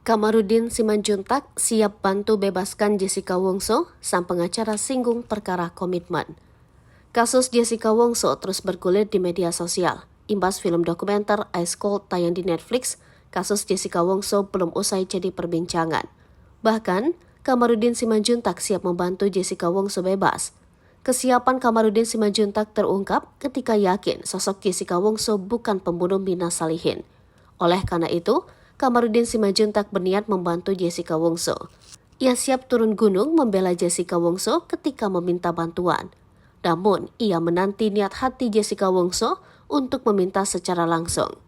Kamarudin Simanjuntak siap bantu bebaskan Jessica Wongso, sang pengacara singgung perkara komitmen. Kasus Jessica Wongso terus bergulir di media sosial. Imbas film dokumenter Ice Cold tayang di Netflix, kasus Jessica Wongso belum usai jadi perbincangan. Bahkan, Kamarudin Simanjuntak siap membantu Jessica Wongso bebas. Kesiapan Kamarudin Simanjuntak terungkap ketika yakin sosok Jessica Wongso bukan pembunuh Mina Salihin. Oleh karena itu, Kamarudin Simanjuntak berniat membantu Jessica Wongso. Ia siap turun gunung membela Jessica Wongso ketika meminta bantuan. Namun, ia menanti niat hati Jessica Wongso untuk meminta secara langsung.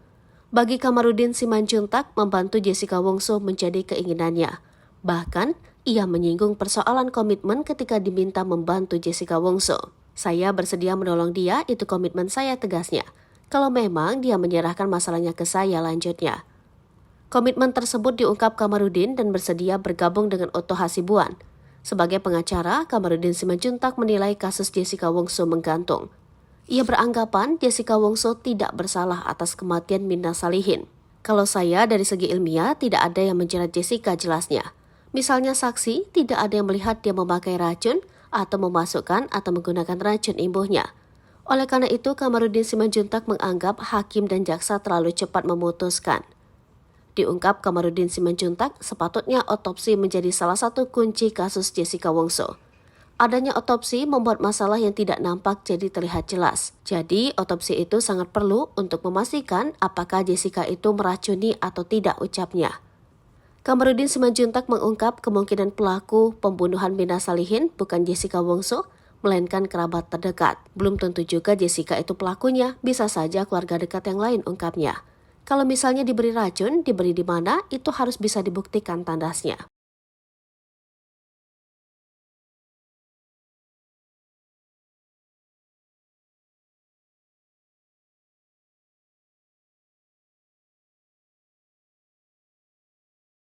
Bagi Kamarudin Simanjuntak, membantu Jessica Wongso menjadi keinginannya. Bahkan, ia menyinggung persoalan komitmen ketika diminta membantu Jessica Wongso. Saya bersedia menolong dia, itu komitmen saya, tegasnya. Kalau memang dia menyerahkan masalahnya ke saya, lanjutnya. Komitmen tersebut diungkap Kamarudin dan bersedia bergabung dengan Otto Hasibuan. Sebagai pengacara, Kamarudin Simanjuntak menilai kasus Jessica Wongso menggantung. Ia beranggapan Jessica Wongso tidak bersalah atas kematian Mina Salihin. Kalau saya dari segi ilmiah tidak ada yang menjerat Jessica, jelasnya. Misalnya saksi, tidak ada yang melihat dia memakai racun atau memasukkan atau menggunakan racun imbuhnya. Oleh karena itu, Kamarudin Simanjuntak menganggap hakim dan jaksa terlalu cepat memutuskan. Diungkap Kamarudin Simanjuntak, sepatutnya otopsi menjadi salah satu kunci kasus Jessica Wongso. Adanya otopsi membuat masalah yang tidak nampak jadi terlihat jelas. Jadi, otopsi itu sangat perlu untuk memastikan apakah Jessica itu meracuni atau tidak, ucapnya. Kamarudin Simanjuntak mengungkap kemungkinan pelaku pembunuhan Mina Salihin bukan Jessica Wongso, melainkan kerabat terdekat. Belum tentu juga Jessica itu pelakunya, bisa saja keluarga dekat yang lain, ungkapnya. Kalau misalnya diberi racun, diberi di mana, itu harus bisa dibuktikan, tandasnya.